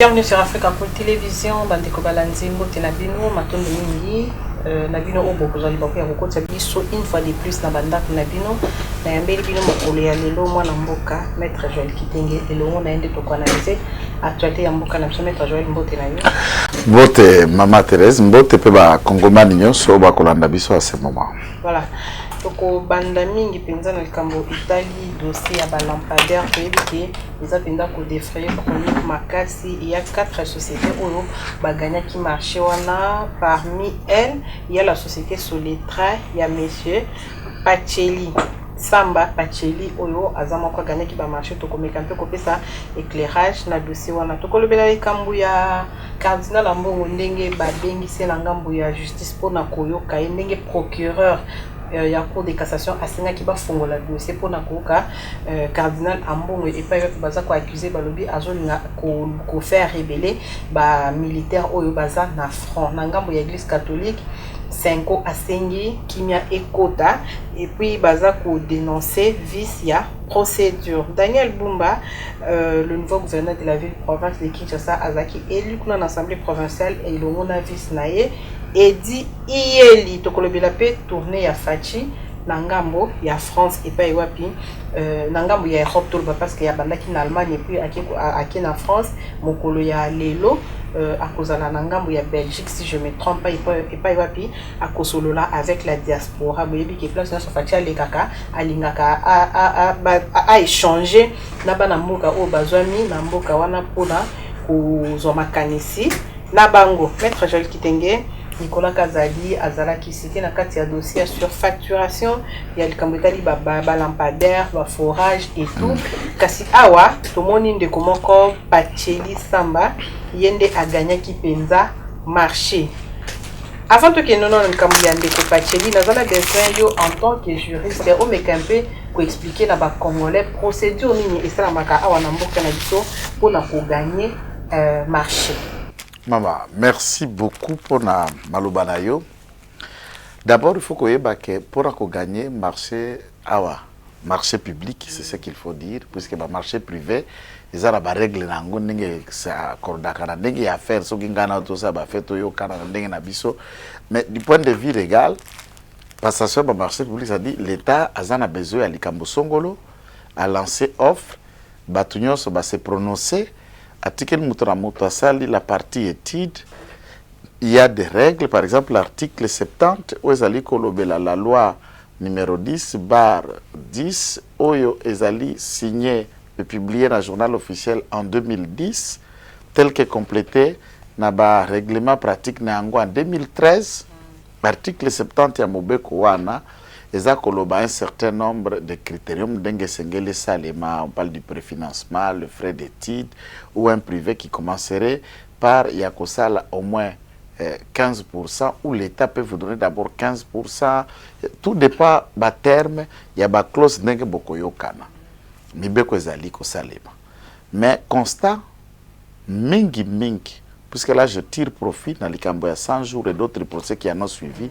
Bienvenue sur Africa Pool Télévision, Bandeko Balanzi, Mbote Nabino, Matondo Mingi, Nabino Obo, Kozali Bako Yako Tsabiso, une fois de plus, Nabanda Nabino, Nayambeli Bino Mokole ya Lelo, Mwana Mboka, Maître Joël Kitenge, Lelo, on a un de toko analysé, actualité ya Mboka, Nabso Maître Joël Mbote Nayo. Mbote, Maman Thérèse, Mbote Peba Kongomani Nyonso, Bakolanda Biso à ce moment. Voilà. Toko banda mingi penza na likambo Italie dossier ya balampadaire toyebi eza penda ko défrayer chronique makasi. Il y a 4 sociétés oyo baganya qui marché wana. Parmi elles il y a la société Soletra, il y a monsieur Pacheli Samba Pacheli oyo azama kwa gagner qui ba marché to komeka mpe ko pesa éclairage na dossier wana. Toko lobela likambo ya cardinal Ambongo ndenge ba bengi se na ngambo ya justice pona koyoka ndenge procureur il y a cour de cassation à Sénat qui va fondre la dossier pour Nakoka cardinal Ambongo et pas baza ko accuser balobi azolinga ko faire révéler ba militaire oyo baza na front na ngambo ya église catholique 5 asengi kimia ekota et puis baza ko dénoncer vice ya procédure. Daniel Bumba, le nouveau gouverneur de la ville province de Kinshasa azaki élu dans l'assemblée provinciale et le mona vice naie et dit ieli tokolobela pe tourner ya Fachi nangambo ya France et pas wapi nangambo ya Europe tout parce que ya bandaki na Allemagne et puis aki na France mokolo ya lelo akozala nangambo ya Belgique si je me trompe pas et pas wapi akosolola avec la diaspora boyebi ke place na Fachi le kaka alingaka a échanger na bana mboka o bazwami na mboka wana pona ko makanisi na bango. Maître Joël Kitenge Nicolas Kazali azalaki cité na kati ya dossier sur facturation ya likambetali ba lampadaire ba forage et tout kasi awa tomoni ndeko moko Pacheli Samba yende aganyaki penza marché. Avant que nous non likambo ya ndeko Pacheli nazala besoin yo en tant que juriste o mekampe ko expliquer na ba congolais procédure nini esalamaka awa na mboka na biso pona ko gagner marché. Maman, merci beaucoup pour na malobanayo. D'abord, il faut que pour gagner marché awa, marché public, c'est ce qu'il faut dire, puisque le marché privé, ils ont la règle nango ndenge ça cordaka ndenge ya faire so kingana tout ça ba fait toyo kana ndenge na biso. Mais du point de vue légal, passation ba marché public ça dit l'état azana besoin ya likambo songolo a lancé offre, batunyoso ba se prononcer. Article Moutramoutasali, la partie étude, il y a des règles, par exemple l'article 70, où ezali kolobela la loi numéro 10/10, oyo ezali signé et publié dans le journal officiel en 2010, tel que complété dans le règlement pratique en 2013, article 70 ya mobeko wana, eza koloba un certain nombre de critériums d'enge sengele salema, on parle du préfinancement, le frais d'études ou un privé qui commencerait par yakosala au moins 15% ou l'État peut vous donner d'abord 15%, tout dépend ba terme, ya ba clause d'enge bokoyo kana. Mibeko ezali ko salema. Mais constat mingi puisque là je tire profit dans les cambo ya 100 jours et d'autres procès qui en ont suivi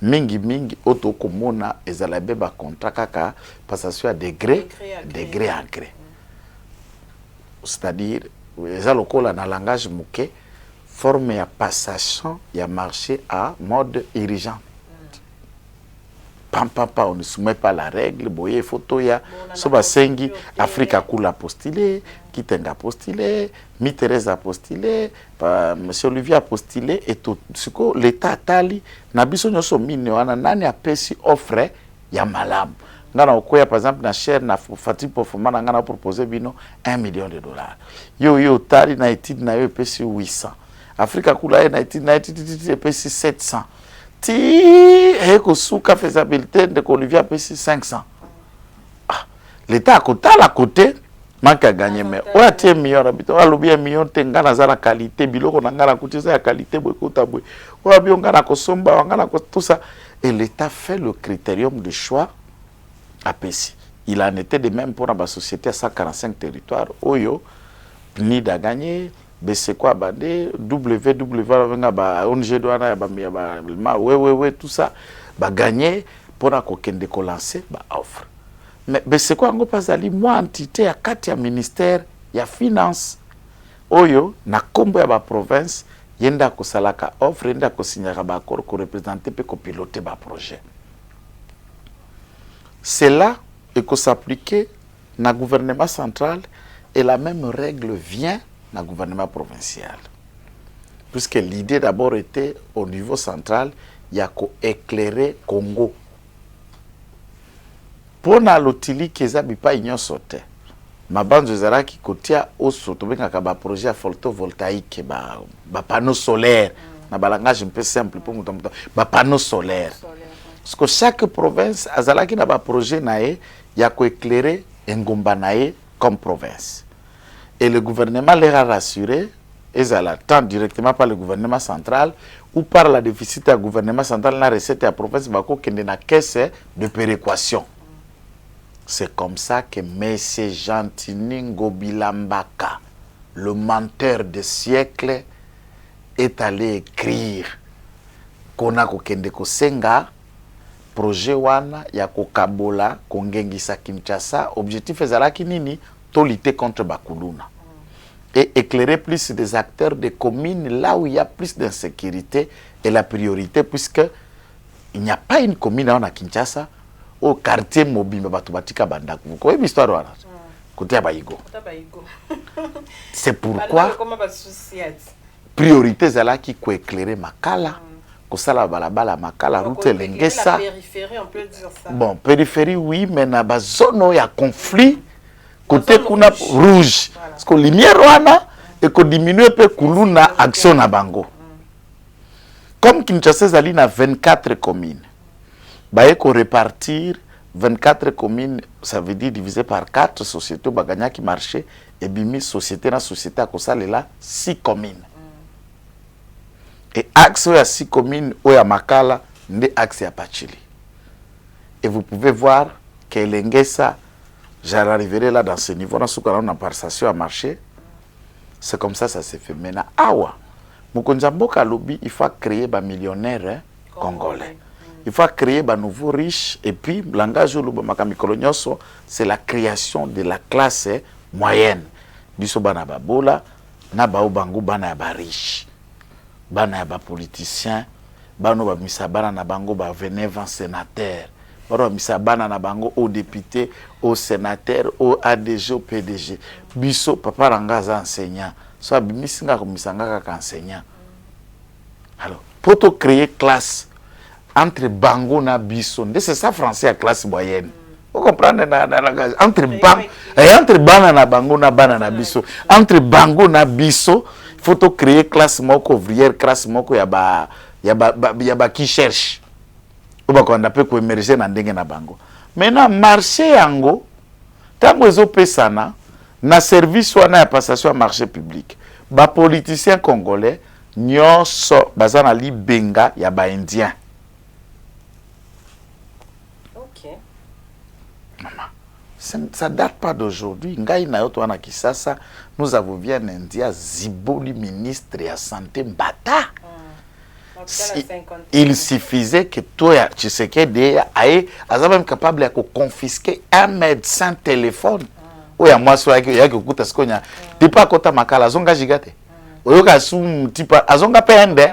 mingi auto komona ezalabe ba contrat kaka passation à degré à gré. C'est-à-dire ezalokola na langage muke forme ya passation ya marché à mode urgent. Papa, on ne soumet pas la règle, boye photo ya soba sengi Africa Kula postulé, Kitenga postulé, Miteresa postulé, monsieur Olivier a postulé et tout ce que l'état tali na biso nyoso mine wana nani apesi offre ya malamu. Ngana okoya par exemple na share na Fati Pofoma ngana proposer bino $1 million. Yo tali na étude na yo pesi 800. Africa Kula na étude na étude pesi 700. Ti eko souka faisabilité de Olivier pesi 500. L'état à côté la côté manque à gagner mais on a tie million habitants alobi $1 million tengana za la qualité biloko na ngana kuti za qualité boy kota boy on a bien ngana ko somba ngana ko tout ça et l'état fait le critérium de choix à Pessi. Il en était de même pour la société à 145 territoires oyo ni da gagner c'est quoi bandé www ba ONG douana ba ouais tout ça ba gagner pour na kokende ko lancer ba offre. Mais c'est quoi ngo pas ali moi entité à 4 ya ministère ya finance oyo na kombo ya ba province yenda ko salaka offre yenda ko signera ba accord ko représenter pe ko piloter ba projet. Cela est que s'appliquer na gouvernement central et la même règle vient na gouvernement provincial. Puisque l'idée d'abord était au niveau central, il y a qu'à éclairer Congo. Pour na lotili kezabi pa union sauté. Ma bande zara qui kotia au soto benga ka ba projet photovoltaïque ba panneau solaire. Na ba langage un peu simple pour muta ba panneau solaire. Parce que chaque province azalaki na ba projet nae ya ko éclairer ngomba nae comme province. Et le gouvernement leur a rassuré, ils attendent directement par le gouvernement central ou par la déficit du gouvernement central, la recette à la province qui est la caisse de péréquation. C'est comme ça que M. Gentini Ngobilambaka, le menteur de siècles, est allé écrire qu'on a kokende kosenga projet wana ya kokabola kongengisa Kinshasa. Objectif ezalaki nini? To lutter contre Bakuluna. Et éclairer plus des acteurs des communes là où il y a plus d'insécurité et la priorité, puisque il n'y a pas une commune à Kinshasa au quartier mobile Batubatika Bandak. Vous connaissez l'histoire là? Côté Abaïgo. C'est pourquoi priorité c'est là qui peut éclairer Makala. Kosala balabala Makala route Lengesa. Périphérie, on peut dire ça. Bon, périphérie oui, mais na ba zone où il y a conflit. Côté kuna rouge, parce que lumière wana et que diminuer peu kuluna action na bango. Comme Kinshasa zali na 24 communes, ba ko répartir 24 communes, ça veut dire divisé par 4 sociétés baganya qui marché et bimi société na société à kosalela 6 communes. Et axe ya 6 communes oya Makala ndi axe ya Pachili. Et vous pouvez voir que Lengesa j'arriverai là dans ce niveau, dans ce qu'on a une passation à marcher. C'est comme ça s'est fait. Maintenant, awa, Mukonjamboka lobby, il faut créer des millionnaires congolais. Il faut créer des nouveaux riches. Et puis, le langage c'est la création de la classe moyenne. Biso bana babola, na bao bango bana ba riche. Bana ba politicien, bano ba misabana na bango ba venez sénateur. Baro misabana na bango au député, au sénateur, au ADG, au PDG. Biso papa rangaza enseignant. So bimisinga komisanga ka enseignant. Alors, pour te créer classe entre bango na biso, c'est ça français à classe moyenne. Vous comprenez entre bana na bango na bana na biso, entre bango na biso, faut te créer classe moko ouvrière, classe moko ya ba qui cherche. Maintenant, marché yango, tango ezo pesana, na service wana ya passation à marché public. Ba politicien congolais, nyonso bazana li benga ya ba indien. Ok. Maman, ça date pas d'aujourd'hui. Ngai na yoto wana Kisasa, nous avons vu un indien Ziboli ministre ya santé Mbata. Il suffisait que toi, tu sais que aille, même capable de confisquer un médecin téléphone. Oui, à moi, soit que kuta skonya. Tu pas kota makala zonga jigate. Oyoka sum tipa azonga pende.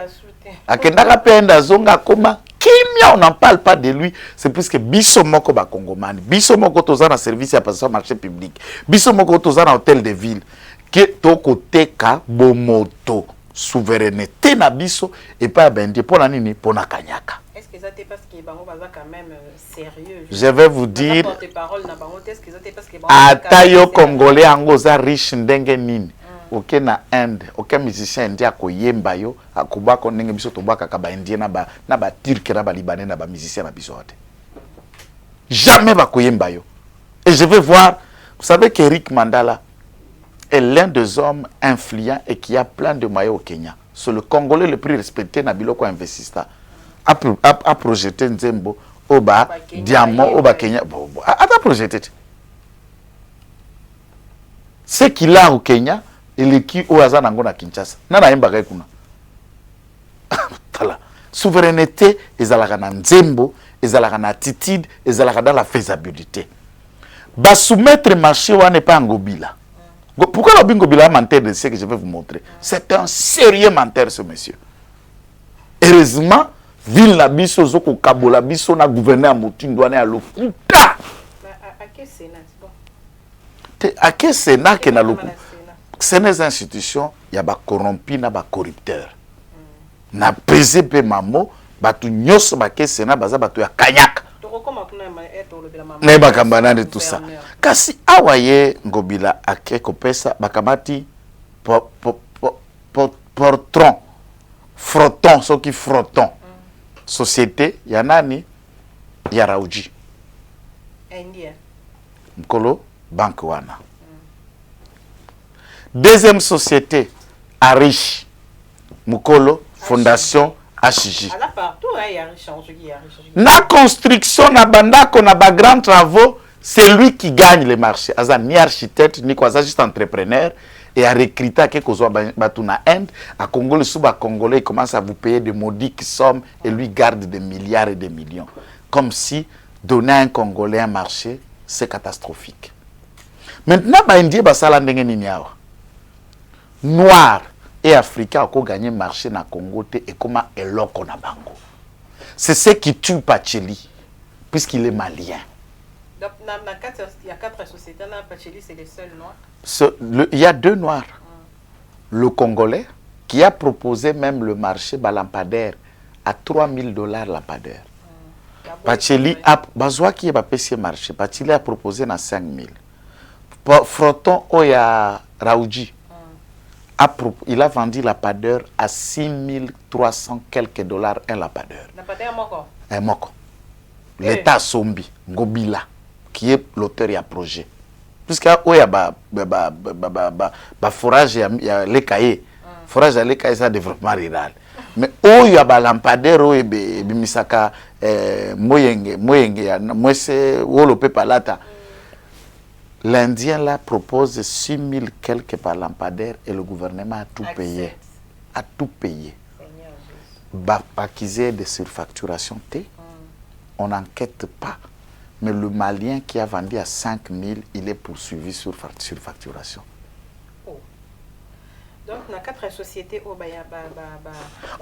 Akendaka pende azonga koma kimia, on n'en parle pas de lui. C'est plus que biso moko ba kongomani. Biso moko tozana service à passer au marché public. Biso moko tozana hôtel de ville. Que toko teka bomoto. Souveraineté na biso et pas bendé pour la nini pour na kanyaka. Est-ce que ça t'est parce que bango baza quand même sérieux? Je vais vous dire parole na bango est-ce que ça t'est parce que atayo congolais angoza riche ndenge nini. Aucun na Inde, aucun musicien indien ko yemba yo akuba ko ndenge biso tobaka ka ba indien na ba turc na ba libanais na ba musicien na biso ate. Jamais ba ko yemba yo. Et je vais voir, vous savez qu'Eric Mandala est l'un des hommes influents et qui a plein de moyens au Kenya. C'est le Congolais le plus respecté, Nabiloko Investista. A projeté Nzembo, Oba, Diamant, Oba Kenya. A projeté. Ce qu'il a au Kenya, il est qui au hasard na Kinshasa. Nana Mbaga kuna. Souveraineté, ezalaka na Nzembo, ezalaka na attitude, ezalaka dans la faisabilité. Ba soumettre marché wana pas ngobila. Pourquoi le Ngobila menteur de ce que je vais vous montrer? C'est un sérieux menteur, ce monsieur. Heureusement, ville la biso zoko kabola biso na gouverneur Mutindwane à Lokuta. À quel Sénat? À quel Sénat que na Lokuta? C'est des institutions, il y a des corrompus, il y a des corrupteurs. Na pesé pe mamo, batu nyos ba ke Sénat baza batu ya kanyak. Ne bakambana de tout ça. Kasi awaye Ngobila ake kopesa bakamati portron frotton so qui frotton société ya nani ya Rauji India Mkolo banque wana. Deuxième société Arish Mukolo fondation HJ. Na construction na bandako na ba grands travaux, c'est lui qui gagne les marchés. Aza ni architecte ni quoi, juste entrepreneur et à recruter à quelque chose na Inde, à Congo le Congolais commence à vous payer de modiques sommes et lui garde des milliards et des millions. Comme si donner à un Congolais un marché, c'est catastrophique. Maintenant ba Indien ba sala ndenge nini awa. Noir et Africains ont gagné le marché dans le Congo et comment eloko na bango. C'est ce qui tue Pacheli, puisqu'il est malien. Donc, il y a 4 sociétés, Pacheli c'est le seul noir. Il y a 2 noirs. Le Congolais, qui a proposé même le marché lampadaire à $3,000 lampadaire. Pacheli a marché. Pacheli a proposé à 5,000. Frotton, il y a Raoudji. Il a vendu lapadeur à 6,300 quelques dollars un lapadeur. Lapadeur moko. Un moko. L'État Sombi, Ngobila, qui est l'auteur du projet. Puisqu'il y a forage, il y a les cahiers. Forage à les cahiers, c'est développement rural. Mais il y a des lampadaires, il y a des misaka, moyenge, moi c'est wolope palata. L'Indien là propose 6,000 quelques par lampadaire et le gouvernement a tout payé. A tout payé. Bakizé de surfacturation T. On n'enquête pas. Mais le Malien qui a vendu à 5,000, il est poursuivi sur surfacturation. Oh. Donc, on a 4 sociétés.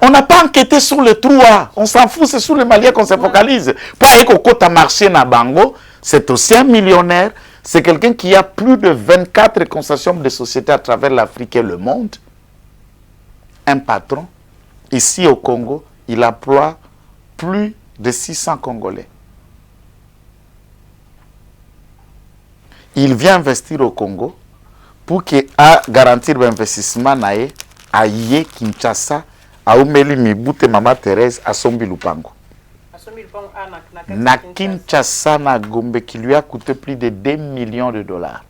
On n'a pas enquêté sur le trou. On s'en fout, c'est sur les Maliens qu'on se focalise. Pas que quand marché na Bango, c'est aussi un millionnaire. C'est quelqu'un qui a plus de 24 concessions de sociétés à travers l'Afrique et le monde. Un patron. Ici au Congo, il emploie plus de 600 Congolais. Il vient investir au Congo pour garantir l'investissement à Yé, Kinshasa, à Oumeli Mibute, Mama Thérèse, à Sombi Lupango. Na Kinshasa, na Gombe, qui lui a coûté plus de 2 millions de dollars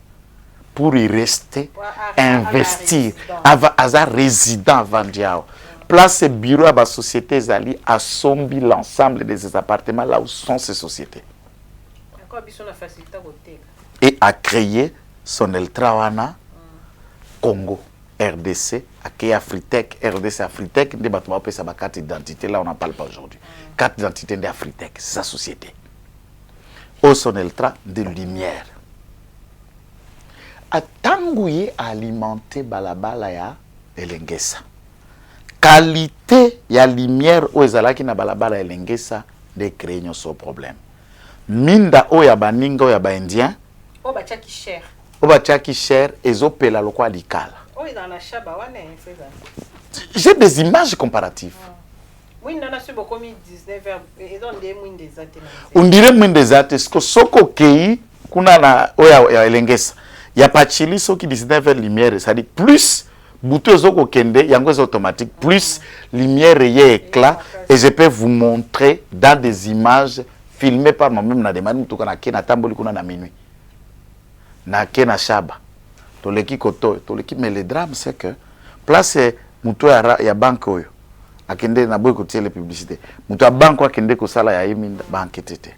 pour y rester, investir, à résident avant Diao. Place bureau à la société Zali à Sombi l'ensemble de ces appartements là où sont ces sociétés. Et a créé son Eltrawana Congo, RDC, à Afritech, RDC Afritech, des bâtiments qui ont carte d'identité, là on n'en parle pas aujourd'hui. Carte d'identité d'Afritech, c'est sa société. Au son Eltra de lumière. A Tangouye alimenté Balabala ya Elengesa. Qualité ya lumière au ezalaki na Balabala Elengesa de créer son problème. Minda o ya baninga o ya ba indien. O ba tchaki cher. O ba tchaki cher ezopela lokwa likala. O dans la chaba wana c'est ça. J'ai des images comparatives. Oui, on a su beaucoup 19 et on dirait moins des athées. On dirait moins des athées. Ce que soko kei kuna na o ya Elengesa. Ya Pacheli soki 19 lumière, ça dit plus bouteille zoko kende yango automatique plus lumière et éclat et je peux vous montrer dans des images filmées par moi-même na demande mutuka na kena tamboli kuna na minuit. Na kena shaba. Toleki koto, toleki mais le drame c'est que place muto ya banque oyo akende na boy kotier les publicités. Muto ya banque akende ko sala ya yiminda banque tete.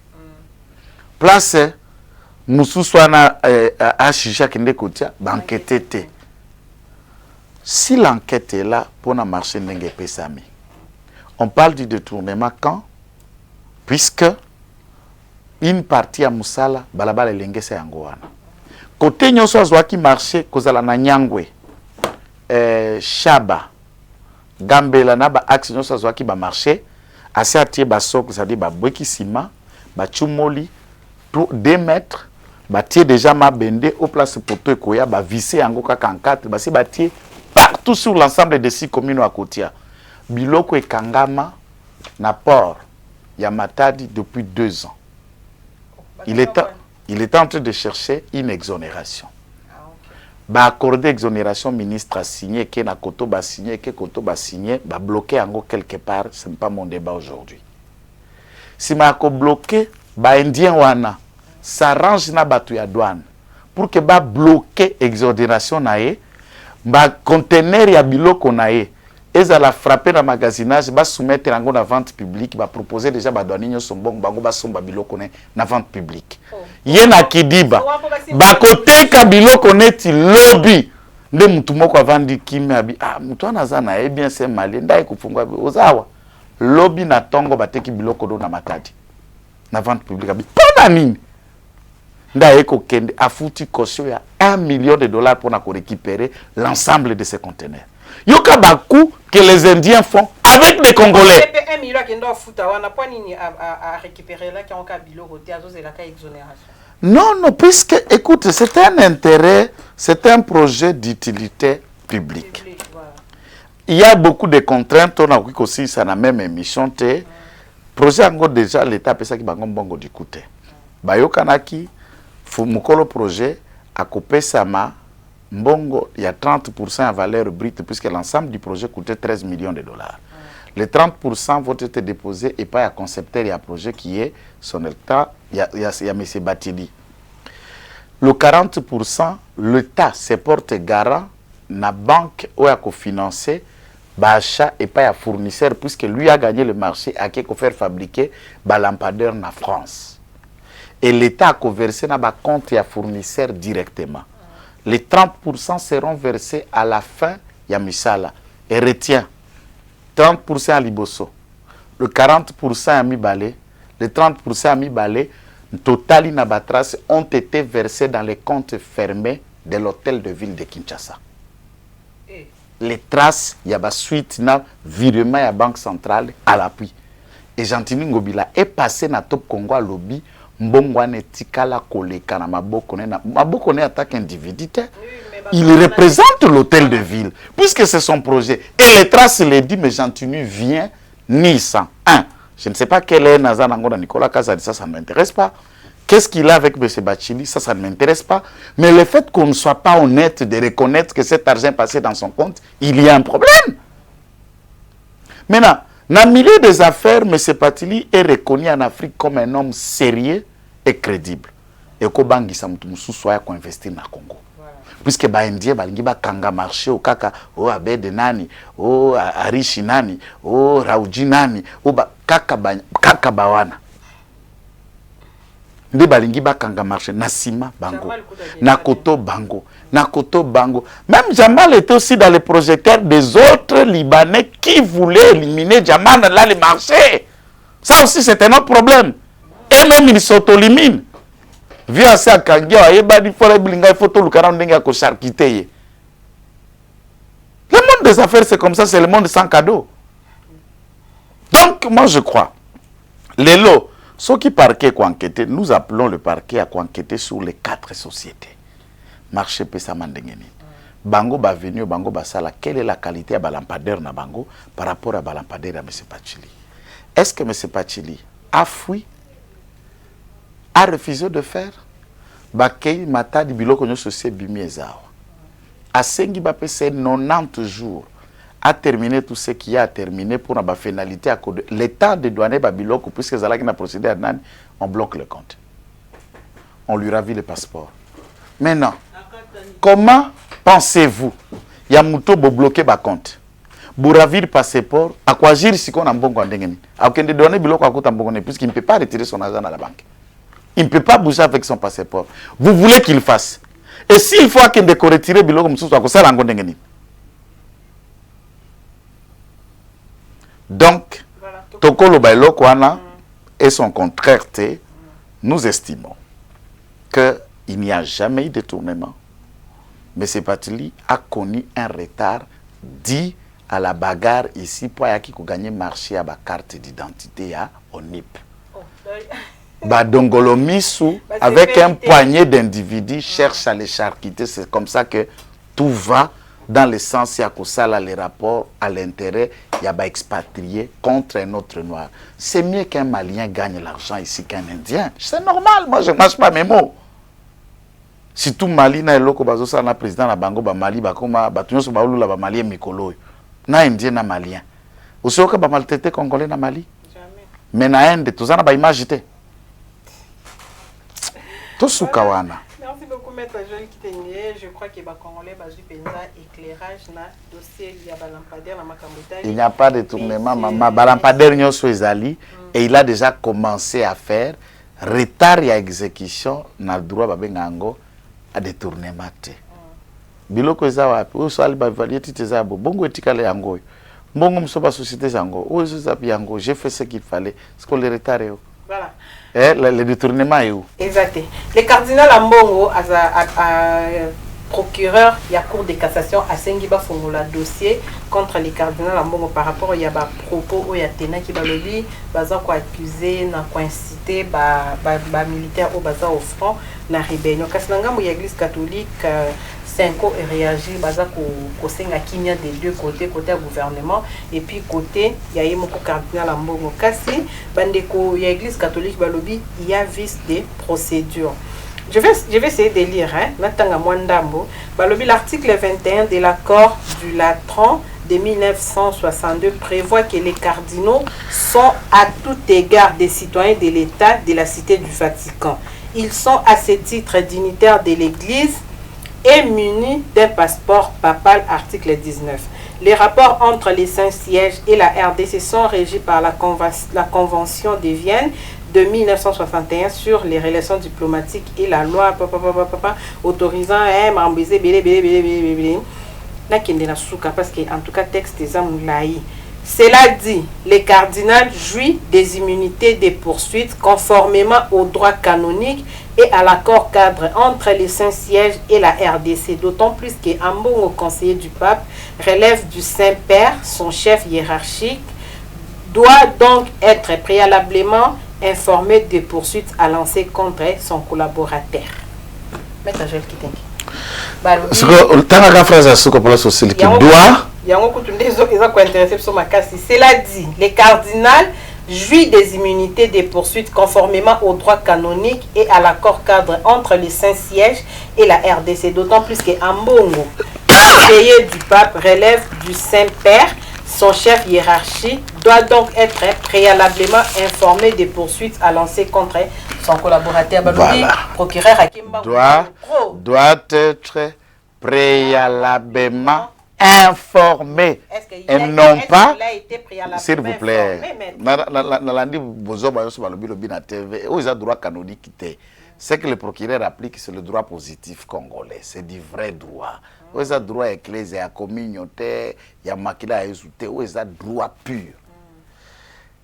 Place mususu wana ashisha kende kotia banque tete. Si l'enquête est là pour na marché ndenge pesami. On parle du détournement quand puisque une partie à Moussala balabala lengesa yango wana. côté nyonso azwaki marché kozala na Nyangwe Shaba Gambela na ba axe nyonso azwaki ba marché assez atie ba socle, c'est-à-dire ba bweki ciment ba chumoli 2 mètres ba tie déjà ma bende au place poto ekoya ba visser yango kaka en 4 ba si ba tie partout sur l'ensemble des 6 communes à Kotia biloko ekangama na port ya Matadi depuis 2 ans. Il était en train de chercher une exonération. Bah accorder exonération, ministre a signé, que na koto ba signé, que koto ba signé, bah bloquer en gros quelque part, ce n'est pas mon débat aujourd'hui. Si ma ko bloqué, bah indien wana, s'arrange na batu ya douane pour que bah bloquer exonération nae, bah conteneur ya biloko nae. Ils allaient frapper dans le magasinage, ils soumettre dans la vente publique, ils proposer déjà bah douaniers sont bons, bah somba biloko na la vente publique. Yena kidiba, bah côté kabilo connaît lobby, les mutumoko vandi kimi abi ah mutu anazana eh bien c'est malin, ndai kufungwa ozawa lobby na tongo bateki biloko do na Matadi, na vente publique abi pas nini. Ndai ko kende afuti caution ya $1 million pour na récupérer l'ensemble de ces conteneurs. Yoka baku que les Indiens font avec les Congolais. $1 million qui doit foutre à récupérer là qui ont kabilo côté à la exonération. Non, non, puisque écoute, c'est un intérêt, c'est un projet d'utilité publique. Voilà. Il y a beaucoup de contraintes, on a vu aussi ça la même émission té. Projet encore déjà l'état pesa ki bango bongo du côté. Bayoka naki mukolo projet a coupé sama Mbongo, il y a 30% à valeur brute puisque l'ensemble du projet coûtait $13 millions. Les 30% vont être déposés et pas à concepteur et à projet qui est son état, il y a M. Batili. Le 40%, l'État se porte garant na banque où il a cofinancé l'achat et pas à fournisseur puisque lui a gagné le marché à qui faire fabriquer des lampadaires en France. Et l'État a conversé dans ba compte et à fournisseur directement. Les 30% seront versés à la fin ya misala. Et retient 30% à Liboso, le 40% à Mibale, le 30% à Mibale, total inabatras ont été versés dans les comptes fermés de l'hôtel de ville de Kinshasa. Les traces, il y a la suite, na virement à la Banque centrale à l'appui. Et Gentini Ngobila est passé na Top Congo à lobby. Mbongwane tikala koleka na maboko ne attaque individuité. Il représente l'hôtel de ville puisque c'est son projet et les traces les dit mais Gentini vient Nice 1. Je ne sais pas quel est Nazan Angola Nicolas Kazadi, ça ne m'intéresse pas. Qu'est-ce qu'il a avec M. Bachili, ça ne m'intéresse pas. Mais le fait qu'on ne soit pas honnête de reconnaître que cet argent passé dans son compte, il y a un problème. Maintenant, dans le milieu des affaires, M. Patili est reconnu en Afrique comme un homme sérieux et crédible. Et que Bangi Samtumusu soit investir dans le Congo. Puisque les Indiens ont kanga marché au kaka, au Abed Nani, au Arishi Nani, au Raoudi Nani, au kaka bawana. Nde balingi ba kanga marché na Sima Bango, na Koto Bango, na Koto Bango. Même Jamal était aussi dans les projecteurs des autres Libanais qui voulaient éliminer Jamal dans les marchés. Ça aussi c'est un autre problème. Et même ils s'auto-éliminent. Via ça kangi ayeba di fora blinga photo lukara ndenga ko charcuter. Le monde des affaires c'est comme ça, c'est le monde sans cadeau. Donc moi je crois les lots ceux qui parquet quoi enquêter, nous appelons le parquet à enquêter sur les 4 sociétés. Marché pesa mandengeni. Bango ba venu bango basala, quelle est la qualité à balampadaire na bango par rapport à balampadaire à M. Pachili? Est-ce que M. Pachili a fui, a refusé de faire Bakei Matadi biloko nyo société bimi ezao. A sengi ba pese 90 jours a terminé tout ce qui a terminé pour la finalité à cause de l'état de douaner Babiloko, puisque Zalaki n'a procédé à Nan, on bloque le compte. On lui ravit le passeport. Maintenant, comment pensez-vous Yamuto bo bloquer ba compte? Pour ravir le passeport, à quoi agir si on a un bon compte? À aucun de donner Biloko à côté de puisqu'il ne peut pas retirer son argent à la banque. Il ne peut pas bouger avec son passeport. Vous voulez qu'il fasse? Et s'il faut qu'il retire Biloko, à quoi ça l'a ngondengeni? Donc, Tokolo Bailokwana et son contraire, nous estimons que il n'y a jamais eu de détournement. Mais ce parti a connu un retard dû à la bagarre ici pour gagner le marché à la carte d'identité à ONIP. Badongolomisu, avec un poignet d'individus, cherche à les charcuter. C'est comme ça que tout va dans le sens, il y a que ça, là, les rapports à l'intérêt, il y a expatrié contre un autre noir. C'est mieux qu'un Malien gagne l'argent ici qu'un Indien. C'est normal, moi je ne mange pas mes mots. Si tout Mali na eloko bazo sa na président na bango ba Mali ba koma ba tunyo so ba ulula ba Malien mikolo na Indien na Malien. Osoka ba maltraité congolais na Mali? Jamais. Mais na Inde tozana ba image te. To sukawana. Merci beaucoup maître Joël Kitenge. Je crois que ba congolais ba penza éclairage na dossier ya ba lampadaire na makambo. Il n'y a pas de détournement maman. Ba lampadaire nyoso ezali et il a déjà commencé à faire retard ya exécution na droit ba bengango à détournement te. Biloko eza wapi? O sali ba validité teza bo. Bongo etikale yango. Bongo msoba société yango. O zapi yango. J'ai fait ce qu'il fallait. Ce qu'on les retard. Voilà. Le détournement est où? Exact. Le cardinal Ambongo procureur il y a cour de cassation à Sengiba Fongola dossier contre les cardinal Ambongo par rapport il y a ba propos où il y a tena qui va lobby baza ko accuser na ko inciter ba militaire au baza au front na rébellion kasinanga mu église catholique Cinco et réagir baza ko senga kimia des deux côtés côté gouvernement et puis côté il y a yemo ko cardinal Ambongo kasi bandeko ya église catholique ba lobby il y a vice des procédures. Je vais essayer de lire, l'article 21 de l'accord du Latran de 1962 prévoit que les cardinaux sont à tout égard des citoyens de l'État de la Cité du Vatican. Ils sont à ce titre dignitaires de l'Église et munis d'un passeport papal, article 19. Les rapports entre les Saint-Sièges et la RDC sont régis par la Convention de Vienne de 1961 sur les relations diplomatiques et la loi autorisant parce que en tout cas texte des Amoulaï. Cela dit, les cardinals jouissent des immunités de poursuite conformément au droit canonique et à l'accord cadre entre les Saint-Sièges et la RDC, d'autant plus que Ambongo, conseiller du pape, relève du Saint-Père, son chef hiérarchique, doit donc être préalablement informé des poursuites à lancer contre son collaborateur. Maître Joël Kitenge. Cela dit, les cardinals jouissent des immunités des poursuites conformément au droit canonique et à l'accord cadre entre les Saint-Sièges et la RDC, d'autant plus que Ambongo, conseiller du pape, relève du Saint-Père. Son chef hiérarchique doit donc être préalablement informé des poursuites à lancer contre son collaborateur. Voilà. Procureur doit être préalablement informé et non pas, s'il vous plaît, ce que le procureur applique, c'est le droit positif congolais, c'est du vrai droit. Où est le droit ecclésial, communauté, il y a makila aizouté, où est le droit pur.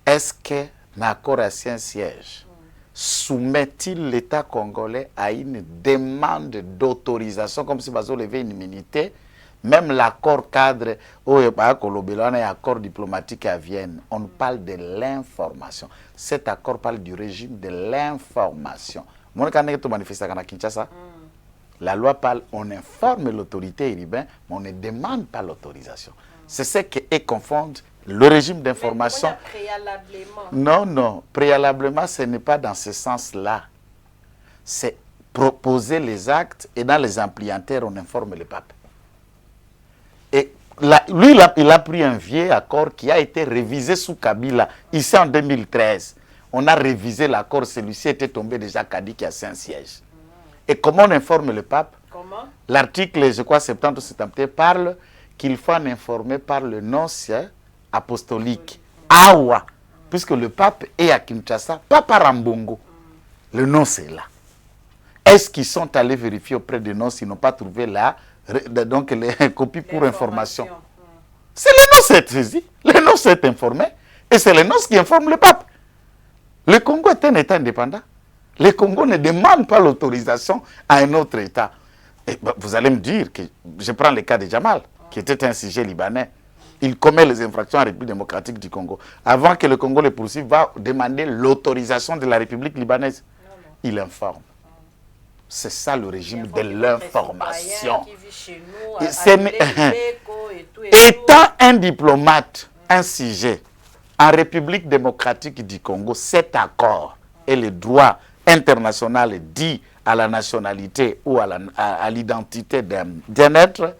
Est-ce que l'accord à Saint-Siège soumet-il l'État congolais à une demande d'autorisation, comme si vous levé une immunité? Même l'accord cadre, l'accord diplomatique à Vienne, on parle de l'information. Cet accord parle du régime de l'information. La loi parle, on informe l'autorité urbaine, mais on ne demande pas l'autorisation. C'est ce qui est confondre le régime d'information. Non, préalablement, ce n'est pas dans ce sens-là. C'est proposer les actes et dans les ampliataires, on informe le pape. Et lui, il a pris un vieux accord qui a été révisé sous Kabila, ici en 2013. On a révisé l'accord, celui-ci était tombé déjà caduc à Saint-Siège. Et comment on informe le pape? L'article, je crois, 70-71 parle qu'il faut en informer par le nonce apostolique. Awa, puisque le pape est à Kinshasa, pas par Ambongo. Le nonce est là. Est-ce qu'ils sont allés vérifier auprès des nonces, ils n'ont pas trouvé là, donc les copies pour information? C'est le nonce qui est saisi, le nonce est informé, et c'est le nonce qui informe le pape. Le Congo est un État indépendant. Les Congos ne demandent pas l'autorisation à un autre État. Et vous allez me dire que je prends le cas de Jamal, qui était un sujet libanais. Il commet les infractions en République démocratique du Congo. Avant que le Congo le poursuive, va demander l'autorisation de la République libanaise. Il informe. C'est ça le régime de l'information. Étant un diplomate, un sujet, en République démocratique du Congo, cet accord et le droit international dit à la nationalité ou à l'identité d'un être,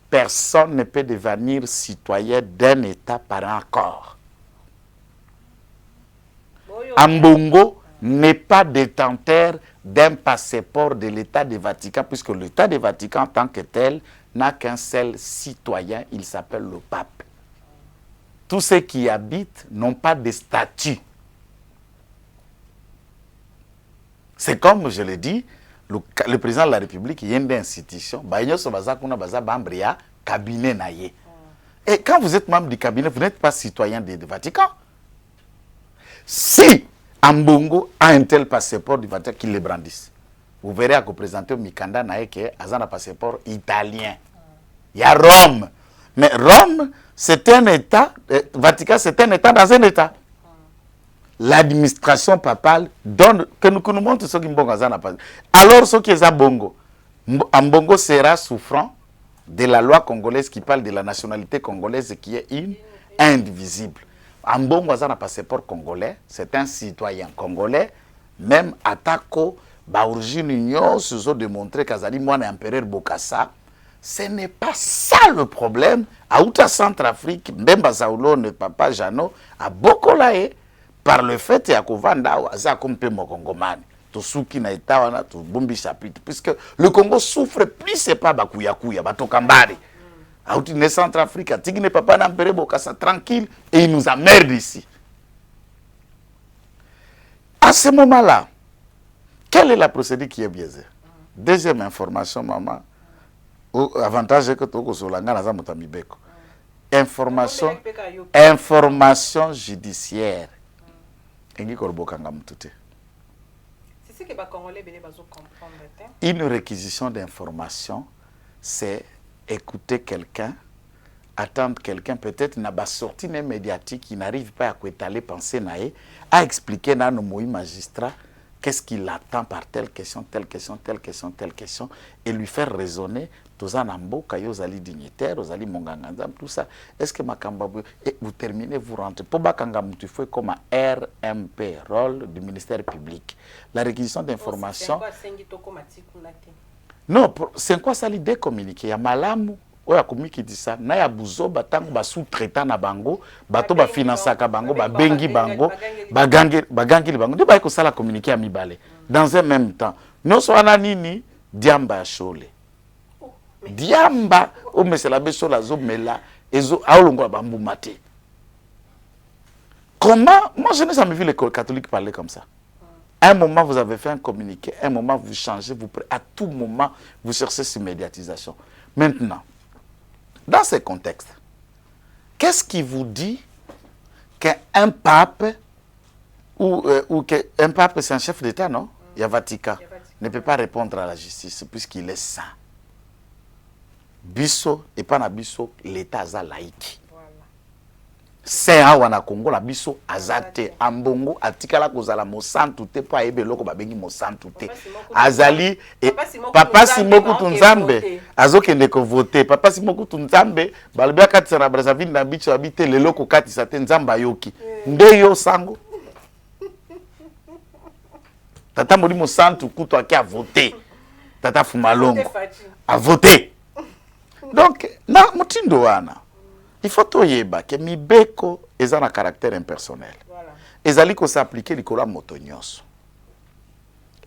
personne ne peut devenir citoyen d'un État par un accord. Ambongo n'est pas détenteur d'un passeport de l'État du Vatican, puisque l'État du Vatican en tant que tel n'a qu'un seul citoyen, il s'appelle le pape. Tous ceux qui y habitent n'ont pas de statut. C'est comme je l'ai dit, le président de la République, il y a une institution, cabinet naïe. Et quand vous êtes membre du cabinet, vous n'êtes pas citoyen du Vatican. Si Ambongo a un tel passeport du Vatican qu'il le brandisse, vous verrez à vous présenter au Mikanda naïe qui a un passeport italien. Il y a Rome. Mais Rome, c'est un État, Vatican, c'est un État dans un État. L'administration papale donne, que nous montre ce qui est bon. Alors, ce qui est à Bongo, Ambongo sera souffrant de la loi congolaise qui parle de la nationalité congolaise qui est indivisible. Ambongo a un passeport congolais, c'est un citoyen congolais, même Atako, Baourjine Union, se ont démontré qu'Azali Moine Empereur Bokassa. Ce n'est pas ça le problème. À Outa Centrafrique, Mbemba Zaoulo, ne papa Jano, à Bokolae, par le fait qu'il y a puisque le Congo souffre plus, c'est pas Bakouyakuya, Batokambari. À Outa Centrafrique, Tigine Papa Nampere Bokassa, tranquille, et il nous emmerde ici. À ce moment-là, quelle est la procédure qui est biaisée? Deuxième information, maman. Avantage que tu as information judiciaire. Une réquisition d'information, c'est écouter quelqu'un, attendre quelqu'un, peut-être n'a pas sorti une médiatique qui n'arrive pas à étaler pensée à expliquer à nos magistrats qu'est-ce qu'il attend par telle question, telle question, telle question, telle question, et lui faire raisonner. Aux ali dignitaires, aux ali mongangandam, tout ça. Est-ce que Makambabu, et vous terminez, vous rentrez. Pour Bakangam, tu fais comme un RMP, rôle du ministère public. La réquisition d'informations. Non, c'est quoi ça l'idée communiquée? Il y a Malamu, il y a communiqué dit ça. Il y a Bouzo, Batango, sous-traitant na bango, bato ba financer ka bango, ba bengi bango, bagangi bango. De ba ko ça la communiquer à Mibale. Dans un même temps, nous sommes nini Diamba Chole. Diamba, oh mais c'est la beso la zomela, ezo aolongo bambu maté. Comment? Moi je n'ai jamais vu les catholiques parler comme ça. À un moment vous avez fait un communiqué, à un moment vous changez, à tout moment vous cherchez cette médiatisation. Maintenant, dans ce contexte, qu'est-ce qui vous dit qu'un pape ou qu'un pape c'est un chef d'État, non? Il y a Vatican, ne peut pas répondre à la justice puisqu'il est saint. Biso et pas na biso l'état za laïque. C'est un wana Congo la biso azate ambongo atikala kozala mosantu te pa ebe loko babengi mosantu te. Azali et papa Simoku Tunzambe azokende ko voter papa Simoku Tunzambe balbia kati na Brazzaville na bicho habite le loko kati sa te nzamba yoki. Ndeyo sango. Tata moli mosantu kuto aki a voter. Tata Fumalongo a voter. Donc, il faut que Mibeko ait un caractère impersonnel. Et Zali ko s'appliquer l'ikola motonyos.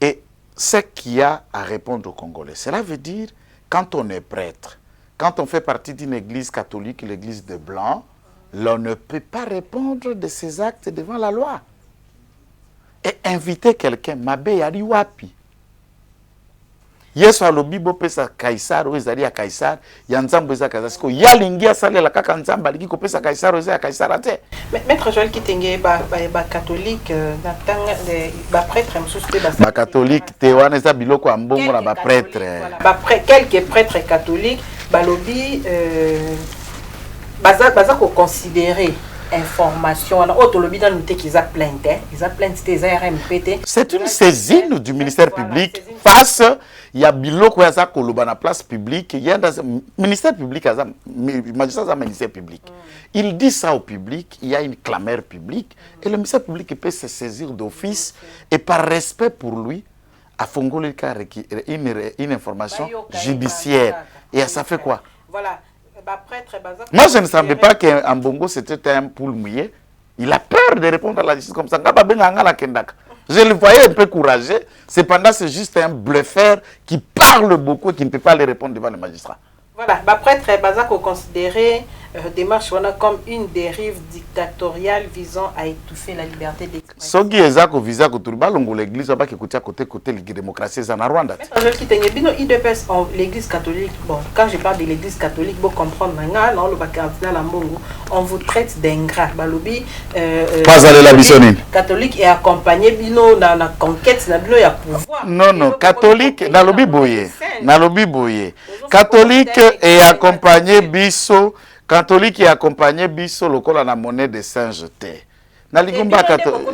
Et ce qu'il y a à répondre aux Congolais, cela veut dire, quand on est prêtre, quand on fait partie d'une église catholique, l'église de Blanc, l'on ne peut pas répondre de ses actes devant la loi. Et inviter quelqu'un, Mabé Yari Wapi. Yesu alobi bo pesa Kaisar o ezali ya Kaisar, ya nzambo eza Kaisar. Siko ya lingi asalela kaka nzamba aliki ko pesa Kaisar o eza ya Kaisar ate. Maître Joël Kitenge ba catholique na tanga ba prêtre msusu te ba catholique te wana eza biloko ya mbongo na ba prêtre. Ba quelques prêtres catholiques balobi baza ko considérer information c'est une saisine du ministère public face il y a biloko ya za koloba na place publique il y a ministère public magistrat ministère public il dit ça au public il y a une clameur publique et le ministère public peut se saisir d'office et par respect pour lui à Fongole une information judiciaire et ça fait quoi voilà. Moi, je ne savais pas qu'en Bongo, c'était un poule mouillé. Il a peur de répondre à la justice comme ça. Je le voyais un peu courageux. Cependant, c'est juste un bluffeur qui parle beaucoup et qui ne peut pas les répondre devant le magistrat. Voilà, le prêtre Bazako considérait démarche comme une dérive dictatoriale visant à étouffer la liberté d'expression. Ce qui est ça que visa que tout le l'église va pas écouter à côté la démocratie en Rwanda. L'église catholique, bon, quand je parle de l'église catholique, vous comprenez, on vous traite d'ingrat. Balobi pas aller la missionner. Catholique est accompagné bino dans la conquête na bino ya pouvoir. Non non, catholique na lobi boye. Na lobi boye. Catholique est accompagné biso. Catholique est accompagné biso lokola na monnaie de singe te. Na ligumba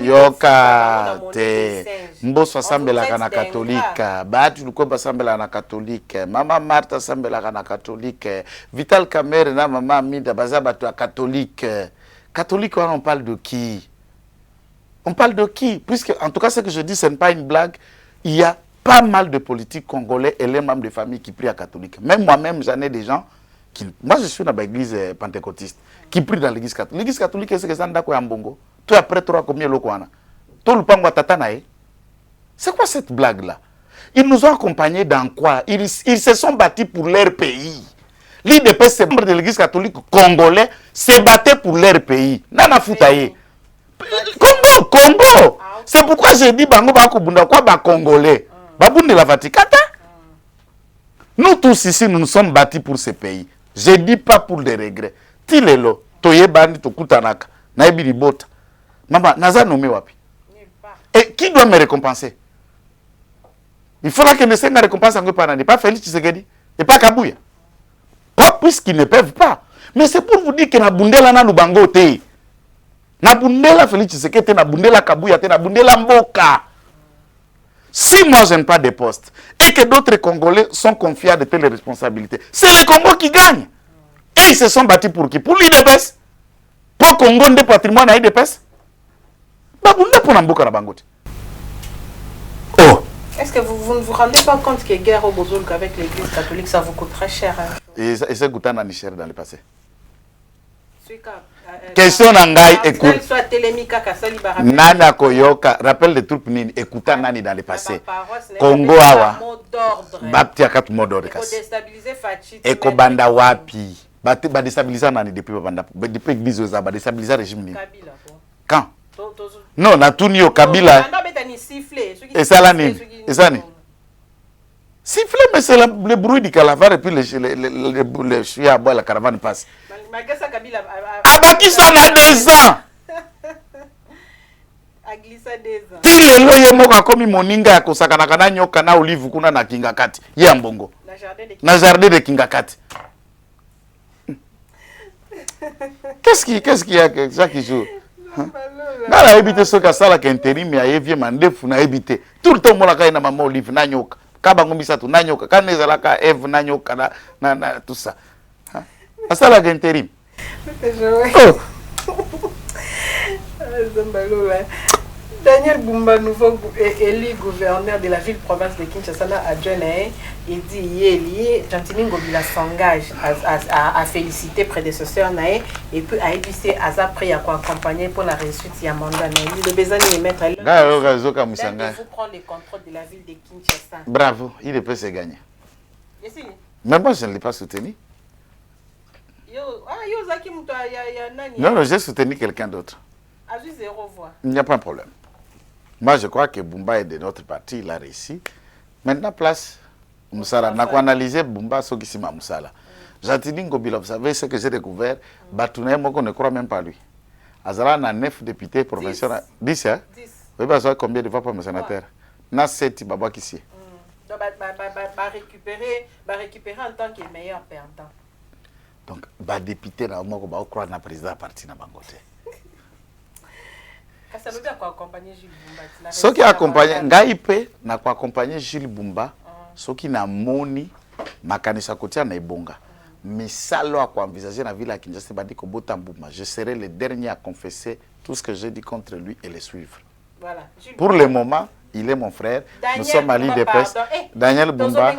yoka te. Mboso asambela na catholique. Baatu lukoba sambela na catholique. Mama Martha sambela na catholique. Vital Kamerhe na mama Amida baza batu ya catholique. Catholique on parle de qui? On parle de qui? Puisque en tout cas ce que je dis ce n'est pas une blague. Il y a pas mal de politiques congolais et les membres de famille qui prient à catholique. Même moi-même j'en ai des gens. Moi, je suis dans l'église pentecôtiste qui prie dans l'église catholique. L'église catholique, c'est que ça n'a pas mbongo. Toi, après, tu as combien de lokwana? Toi, le pango tatanae. C'est quoi cette blague-là? Ils nous ont accompagnés dans quoi? Ils se sont battus pour leur pays. L'IDPS, membres de l'église catholique congolais, se battaient pour leur pays. Nana Foutaye. Congo. C'est pourquoi j'ai dit bango bako bunda quoi ba congolais. Babunde la Vaticata. Nous tous ici, nous nous sommes battus pour ce pays. Je ne dis pas pour des regrets. Tilelo, toye bandi to kutanaka, naibi ribota. Maman, naza nommé wapi. Et qui doit me récompenser? Il faudra que ne se me récompense en parlant. Pas Félix Tshisekedi et pas Kabouya. Pas puisqu'ils ne peuvent pas. Mais c'est pour vous dire que na bundela na lubango te. Na bundela Félix Tshisekedi, na bundela Kabouya te, na bundela Mboka. Si moi je n'ai pas de poste et que d'autres Congolais sont confiés à de telles responsabilités, c'est les Congos qui gagnent. Et ils se sont battus pour qui? Pour l'IDPS. Pour Congo de patrimoine à l'IDPS. Oh. Est-ce que vous ne vous rendez pas compte que guerre au Bozolk avec l'église catholique, ça vous coûte très cher? Et ça coûte un cher dans le passé. Question Nangai, écoute. Nana Koyoka, rappelle les troupes nini, écouta Nani dans le passé. Congo Awa, Baptia Kat Modo de Kas. Eko Banda Wapi. Ba déstabiliser Nani depuis l'église aux Aba, déstabiliser le régime. Quand? Non, na Tunio Kabila. Et ça l'année. Et ça l'année. Siffler, mais c'est le bruit du calavare et puis le chien à boire, la caravane passe. Abaki ça na 2 ans. Tile loye moka komi moninga ya kosakana kana nyoka na olive kuna na Kingakati. Ye mbongo. Na jardin de Kingakati. Qu'est-ce qu'il y a que ça qui joue? Nala ebite soka sala ka intérim ya evie mandefu na ebite. Tout le temps molaka na mama olive na nyoka. Kaba ngombi satu na nyoka. Kaneza la ka Eve na nyoka na tout ça. Asala ka intérim. Oh. Daniel Bumba, nouveau élu gouverneur de la ville-province de Kinshasa à Djené, il dit hier, Gentiment Gobila s'engage à féliciter prédécesseur Naé et puis à éduquer après à accompagner pour la réussite de mandat. Il est besoin de mettre vous prendre le contrôle de la ville de Kinshasa. Bravo, il peut se gagner. Mais moi, je ne l'ai pas soutenu. Non, j'ai soutenu quelqu'un d'autre. Il n'y a pas de problème. Moi, je crois que Bumba est de notre parti, il a réussi. Maintenant, place Moussala, n'a pas analysé Bumba ce qui s'est Moussala. J'attendis Ngobila, vous savez ce que j'ai découvert, Batouné, moi qu'on ne croit même pas lui. Azala a 9 députés provinciaux. 10, hein? 10. Oui, bah, ça combien de fois pour mes sénateurs? Na 7, Baba qui s'y. Donc, récupérer en tant que meilleur perdant. Donc, bah député, là, moi, on croit que le président parti dans Bangote. Ça veut dire quoi accompagner Gilles Bumba? Ce qui a accompagné, Ngaïpe n'a pas accompagné Gilles Bumba, ce qui n'a moni, makanisa kotia na ebonga. Mais ça, là, quoi envisager la ville à Kinshasa, c'est dit que Bumba, je serai le dernier à confesser tout ce que j'ai dit contre lui et le suivre. Voilà. Pour le moment, il est mon frère. Nous sommes à l'île de presse. Daniel Bumba.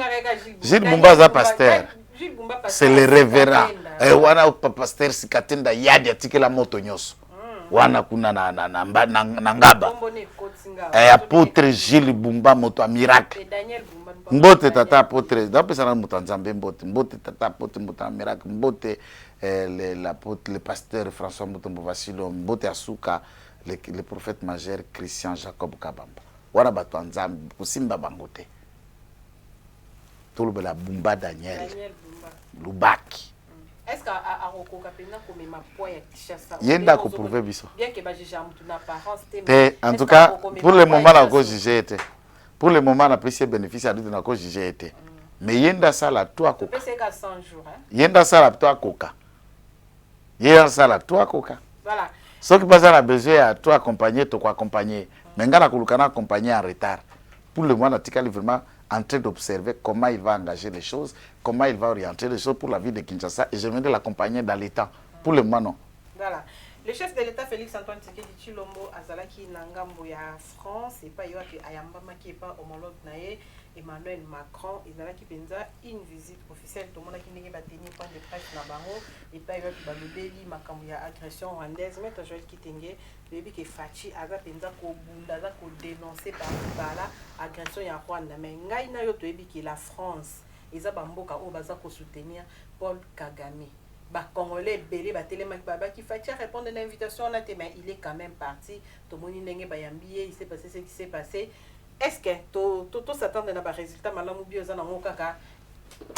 Gilles Bumba est un pasteur. C'est le révérend. Et wana pasteur sikatenda yadi atike la moto nyoso. Wana kuna na ngaba. Apôtre Gilles Bumba moto a miracle. Mbote tata apôtre. D'après ça na mutanzambe mbote. Mbote tata apôtre moto a miracle. Mbote l'apôtre le pasteur François Mutombo Vasilo. Mbote Asuka le prophète majeur Christian Jacob Kabamba. Wana bato nzambe kusimba bangote. Tout le Bumba Daniel Lubaki. Est-ce qu'à Roko Kapena comme ma poids Yenda ko prouver biso. Bien que j'ai jamais tout apparence en tout cas pour le moment la cause jugé était. Pour le moment la précieux bénéfice à nous la cause jugé était. Mais yenda ça la toi coca. C'est qu'à 100 jours hein. Yenda ça la toi coca. Yenda ça la toi coca. Voilà. Ce qui passe à la besoin à toi accompagner to quoi accompagner. Mais ngana kulukana accompagner en retard. Pour le moment la tika vraiment en train d'observer comment il va engager les choses, comment il va orienter les choses pour la vie de Kinshasa et je viendrai l'accompagner dans les temps. Pour le moment, non. Voilà. Le chef de l'État Félix Antoine Tshisekedi Tshilombo Azalaki Nangambo ya France et pas yoaki Ayambama qui est pas homologue nae Emmanuel Macron Azalaki penza une visite officielle tout le monde qui n'est pas tenu point de presse na bango et pas yoaki balobeli makambo ya agression rwandaise mais Joël Kitenge bébé qui Fachi aza penza ko bunda za ko dénoncer par bala agression ya Rwanda mais ngai na yo to ebi ki la France eza bamboka o baza ko soutenir Paul Kagame. Congolais belé batelema baba qui fait répondre à l'invitation on a été mais il est quand même parti tout le monde n'engage bayambié il s'est passé ce qui s'est passé est-ce que tout s'attend à un résultat malamu bioza na ngokaka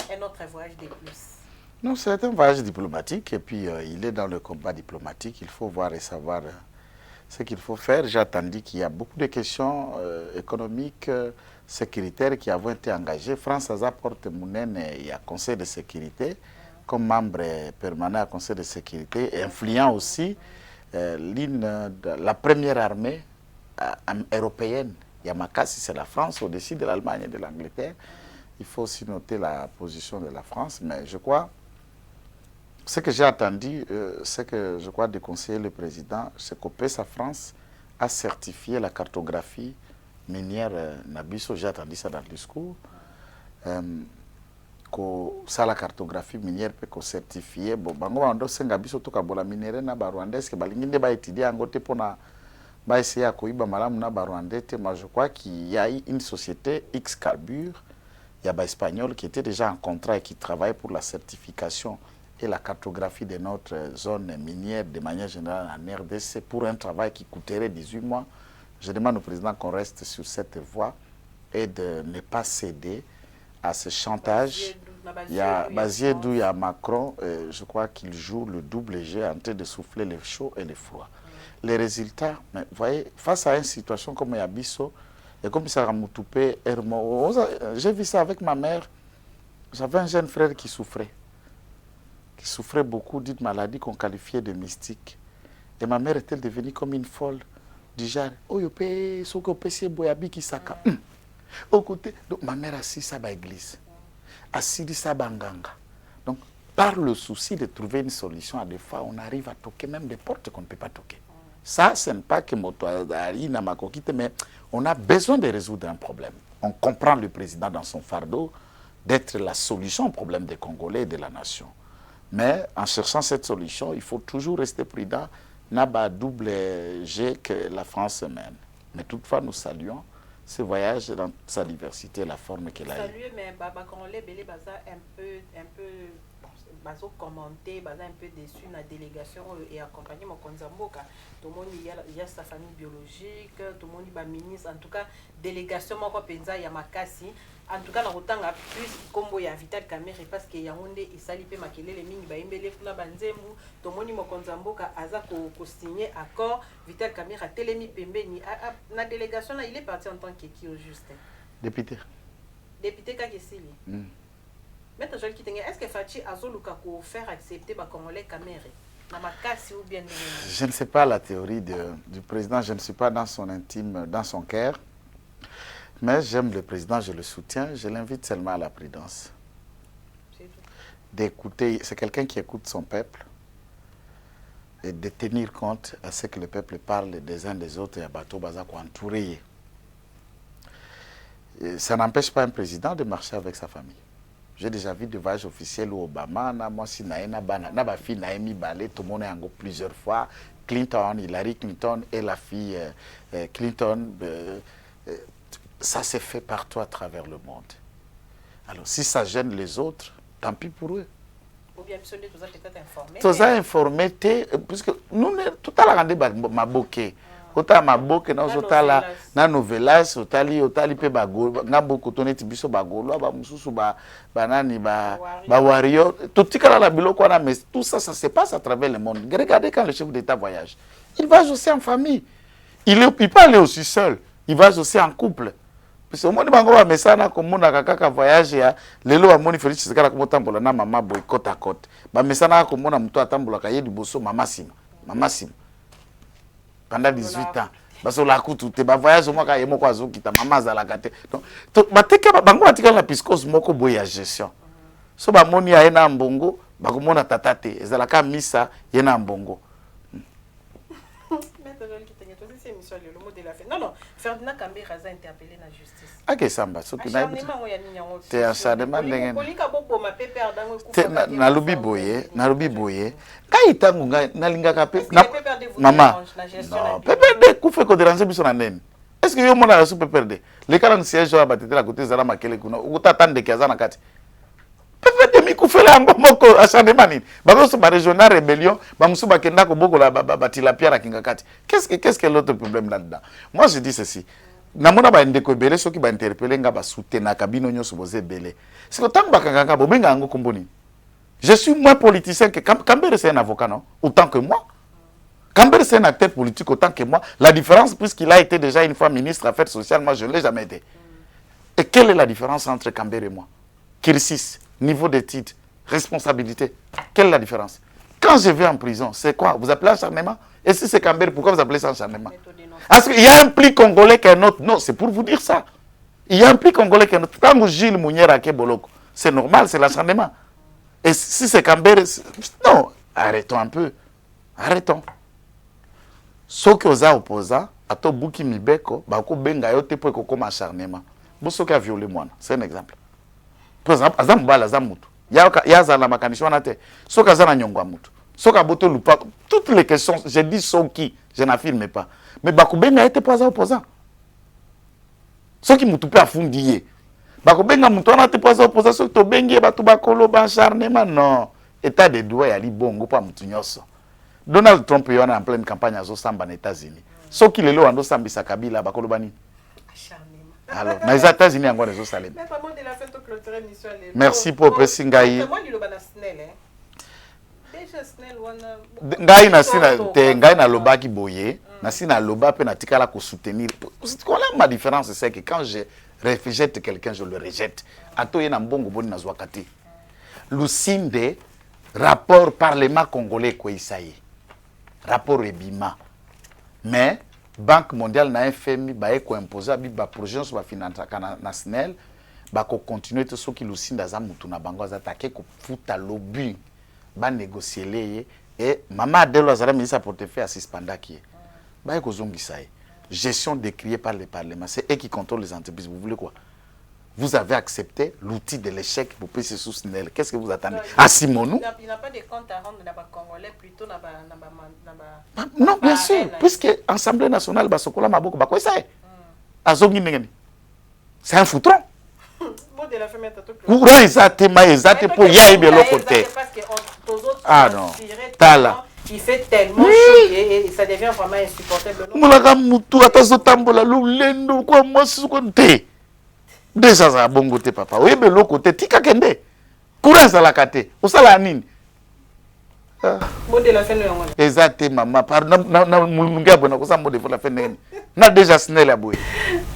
un autre voyage de plus? Non, c'est un voyage diplomatique et puis il est dans le combat diplomatique, il faut voir et savoir ce qu'il faut faire. J'ai attendu qu'il y a beaucoup de questions économiques, sécuritaires qui ont été engagées. France apporte Mounen il y a Conseil de sécurité comme membre permanent au Conseil de sécurité et influent aussi la première armée européenne. Yamakasi, c'est la France au-dessus de l'Allemagne et de l'Angleterre. Il faut aussi noter la position de la France, mais je crois, ce que j'ai attendu, c'est que je crois de conseiller le président, c'est qu'OPESA France a certifié la cartographie minière Nabiso, j'ai attendu ça dans le discours. Ça la cartographie minière peut certifier bon bango ando senga biso to ka bola minere na ba rwandais que balinginde ba étudier angote pona ba essayer à koiba malamu na ba rwandais moi je crois qu'il y a une société X Carbure il y a ba espagnol qui était déjà en contrat et qui travaille pour la certification et la cartographie de notre zone minière de manière générale en RDC pour un travail qui coûterait 18 mois. Je demande au président qu'on reste sur cette voie et de ne pas céder à ce chantage. Il y a Baziedou, il y a Macron, je crois qu'il joue le double jeu en train de souffler le chaud et le froid. Les résultats, mais vous voyez, face à une situation comme Yabiso, et comme ça a Moutoupé, j'ai vu ça avec ma mère. J'avais un jeune frère qui souffrait beaucoup d'une maladie qu'on qualifiait de mystique. Et ma mère était devenue comme une folle, du genre, oh, yopé, soko c'est boyabi qui saka. Au côté, donc ma mère assise à l'église, assise à Banganga. Donc, par le souci de trouver une solution, à des fois, on arrive à toquer même des portes qu'on ne peut pas toquer. Ça, ce n'est pas que mais on a besoin de résoudre un problème. On comprend le président dans son fardeau d'être la solution au problème des Congolais et de la nation. Mais en cherchant cette solution, il faut toujours rester prudent. N'a pas double G que la France mène. Mais toutefois, nous saluons ce voyage dans sa diversité, la forme qu'elle a. Salut, mais Baba Congolais, Bélé Baza, un peu bazo commenter, baza un peu déçu na délégation et accompagner mon Konzamboka. Tout le monde il y a sa famille biologique, tout le monde il ba ministre, en tout cas délégation moko penza ya makasi. En tout cas na rotanga plus combo ya Vital Kamerhe parce que ya honde isali pe makelele mingi ba imbele kuna banzembu, tout le monde mon Konzamboka aza ko signer accord. Vital Kamerhe a telemi pembeni na délégation là il est parti en tant que qui au juste député Kakesili. Maître Joël Kitenge, est-ce que Fachi Azoluka ko faire accepter ba Congolais Kamerhe na makasi ou bien je ne sais pas la théorie du président, je ne suis pas dans son intime, dans son cœur. Mais j'aime le président, je le soutiens, je l'invite seulement à la prudence. D'écouter, c'est quelqu'un qui écoute son peuple et de tenir compte à ce que le peuple parle des uns des autres et à Bateau Bazako entouré. Ça n'empêche pas un président de marcher avec sa famille. J'ai déjà vu des voyages officiels où Obama, moi si na ba fille Naomi Balé, tout le monde a plusieurs fois. Clinton, Hillary Clinton et la fille Clinton, ça s'est fait partout à travers le monde. Alors si ça gêne les autres, tant pis pour eux. Ou bien tous peut-être informés. Tous informés, puisque nous tout à l'heure on ma bokeh. Ota maboke na ozotala na novelas otali pe bagolo na boko toneti biso bagolo ba mususu ba banani ba warrior tout tikala la biloko na mais tout ça se passe à travers le monde. Regardez quand le chef d'État voyage, il va aussi en famille, il peut pas aller aussi seul, il va aussi en couple. Parce que au monde bango ba mesana komona kaka voyage ya lelo wa moni Félix Tshisekedi ko motambola na mama boy côte à côte ba mesana komona muto atambola ka yedi boso mama sima pendant 18 ans. Parce que la coûte te ba voyage moi ka yemo kwa zoki ta mama za la kate. Donc bateka bango batika la piscose moko boya gestion. So ba moni ya ena mbongo ba komona tatate ezala ka misa yena mbongo. Non, Ferdinand Kambere a interpellé la justice. Ok, Samba, ce qui n'a pas acharnement ndenge. Na lobi boye, Quand il tangu na lingaka pe maman. Non, PPRD kufe ko déranger biso na nene. Est-ce que yo mona la sous PPRD? Les 40 sièges à batete la côté zala makele kuna. Uta tande ki azana kati. PPRD mi kufe la ngomoko acharnement nini. Bako so ba régional rébellion, ba musu ba kenda ko boko la batila pierre kinga kati. Qu'est-ce que l'autre problème là-dedans? Moi je dis ceci. Namona ba ndeko belé soki ba interpeller nga ba soutenir kabino nyoso boze belé. C'est que tant ba kanganga bo benga ngo komboni. Je suis moins politicien que Kambere, c'est un avocat, non? Autant que moi. Kambere, c'est un acteur politique autant que moi. La différence, puisqu'il a été déjà une fois ministre des Affaires sociales, moi, je ne l'ai jamais été. Et quelle est la différence entre Kambere et moi? Kirsis, niveau d'études, responsabilité. Quelle est la différence? Quand je vais en prison, c'est quoi? Vous appelez acharnement? Et si c'est Kambere, pourquoi vous appelez ça acharnement? Parce qu'il y a un pli congolais qu'un autre. Non, c'est pour vous dire ça. Il y a un pli congolais qu'un autre. Quand Gilles Mouniera Keboloko, c'est normal, c'est l'acharnement. Et si c'est Kambere, non, arrêtons un peu. Arrêtons. Ceux qui ont opposé, à tout bouki mibeko, bako benga yote pour qu'on comme acharnement. Bon, ceux qui ont violé moi, c'est un exemple. Par exemple, azam bala zamutu. Ya za la makanisho na te. Ceux qui ont nyongwa mutu. Ceux qui ont boto lupa. Toutes les questions, je dis ceux qui, je n'affirme pas. Mais bako benga yote pour opposant. Ceux qui mutu pe afundiye. Bako benga mutu na te pour opposation to bengi batu bakolo ba acharnement non. État de droit ya li bongo pa mutu nyoso. Donald Trump est en pleine campagne aux États-Unis. Ce qui est là, on doit sa Kabila, bakolo bani. Alors, dans les États-Unis, on va saler. Merci pour pressing Gaï. Gaï na loba qui boye, na loba pe na tikala ko soutenir. La différence c'est que quand je rejette quelqu'un, je le rejette. Ato yena mbongo boni na zwakati. Lusinde rapport parlement congolais quoi isaye. Rapport Ebima. Mais Banque mondiale na FMI ba eko imposer ba projet sur ba finance na SNEL ba ko continuer tout ce qui lusinda za mutu na bango za take ko futa lobby ba négocier leye et mama Adelo azara ministre portefeuille suspendaki ba eko zongisa gestion décriée par le parlement, c'est eux qui contrôlent les entreprises. Vous voulez quoi? Vous avez accepté l'outil de l'échec pour payer sous SNEL. Qu'est-ce que vous attendez? À Simonou? Il n'y a pas de compte à rendre dans les Congolais, plutôt dans non, bien sûr. Puisque l'Assemblée nationale, c'est un foutron. courant exactement pour y aller de l'autre côté. Ah non, tala. Il fait tellement chaud et ça devient vraiment insupportable. Moulaka mutu atazo tambola lulendo kwa mwasi konte. Déjà ça bon côté papa. Oui mais l'autre côté tika kende. Courant ça la kate. Osala nini? Modèle la fin de l'année. Exactement maman. Pardon na mulunga bona ko sa modèle la fin de l'année. Na déjà snel aboué.